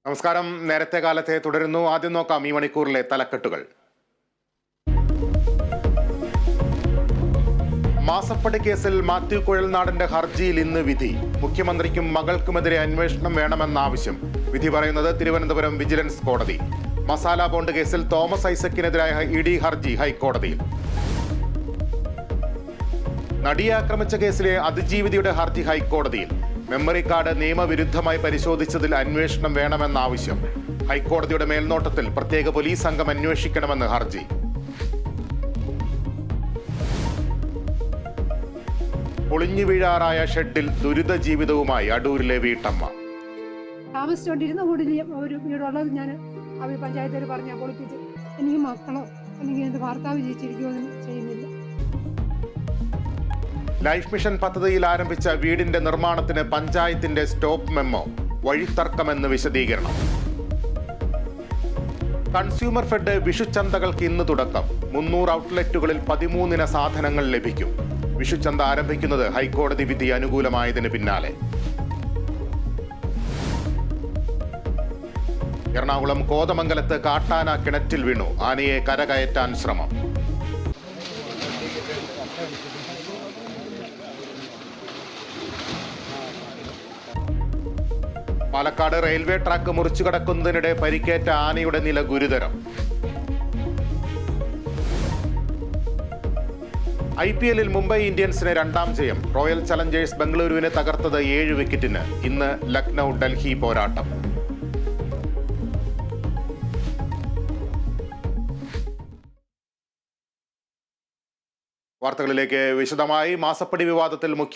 നമസ്കാരം. നേരത്തെ കാലത്തെ തുടരുന്നു. ആദ്യം നോക്കാം ഈ മണിക്കൂറിലെ തലക്കെട്ടുകൾ. മാസപ്പടി കേസിൽ മാത്യു കുഴൽനാടന്റെ ഹർജിയിൽ ഇന്ന് വിധി. മുഖ്യമന്ത്രിക്കും മകൾക്കുമെതിരെ അന്വേഷണം വേണമെന്ന ആവശ്യം. വിധി പറയുന്നത് തിരുവനന്തപുരം വിജിലൻസ് കോടതി. മസാല ബോണ്ട് കേസിൽ തോമസ് ഐസക്കിനെതിരായ ഇഡി ഹർജി ഹൈക്കോടതിയിൽ. നടിയെ ആക്രമിച്ച കേസിലെ അതിജീവിതയുടെ ഹർജി ഹൈക്കോടതിയിൽ. മെമ്മറി കാർഡ് നിയമവിരുദ്ധമായി പരിശോധിച്ചതിൽ അന്വേഷണം വേണമെന്ന ആവശ്യം. ഹൈക്കോടതിയുടെ മേൽനോട്ടത്തിൽ പ്രത്യേക പോലീസ് സംഘം അന്വേഷിക്കണമെന്ന് ഹർജി. പൊളിഞ്ഞു വീഴാറായ ഷെഡിൽ ദുരിത ജീവിതവുമായി അടൂരിലെ വീട്ടമ്മ. താമസിച്ചുകൊണ്ടിരുന്ന ഒരു വീടുള്ളത് ഞാൻ അവർ പഞ്ചായത്തിൽ പറഞ്ഞ പൊളിപ്പിച്ച് എനിക്ക് മക്കളോ അല്ലെങ്കിൽ എൻ്റെ ഭർത്താവ് ജീവിച്ചിരിക്കുകയൊന്നും ചെയ്യുന്നില്ല. ലൈഫ് മിഷൻ പദ്ധതിയിൽ ആരംഭിച്ച വീടിന്റെ നിർമ്മാണത്തിന് പഞ്ചായത്തിന്റെ സ്റ്റോപ്പ് മെമ്മോ. വഴിത്തർക്കമെന്ന് വിശദീകരണം. കൺസ്യൂമർ ഫെഡ് വിഷുച്ചന്തകൾക്ക് ഇന്ന് തുടക്കം. 300 ഔട്ട്ലെറ്റുകളിൽ 13 സാധനങ്ങൾ ലഭിക്കും. വിഷുച്ചന്ത ആരംഭിക്കുന്നത് ഹൈക്കോടതി വിധി അനുകൂലമായതിന് പിന്നാലെ. എറണാകുളം കോതമംഗലത്ത് കാട്ടാന കിണറ്റിൽ വീണു. ആനയെ കരകയറ്റാൻ ശ്രമം. പാലക്കാട് റെയിൽവേ ട്രാക്ക് മുറിച്ചു കടക്കുന്നതിനിടെ പരിക്കേറ്റ ആനയുടെ നില ഗുരുതരം. IPL-ൽ മുംബൈ ഇന്ത്യൻസിന് 2ാം ജയം. റോയൽ ചലഞ്ചേഴ്സ് ബംഗളൂരുവിനെ തകർത്തത് 7 വിക്കറ്റിന്. ഇന്ന് ലക്നൗ ഡൽഹി പോരാട്ടം. വാർത്തകളിലേക്ക് വിശദമായി. മാസപ്പടി വിവാദത്തിൽ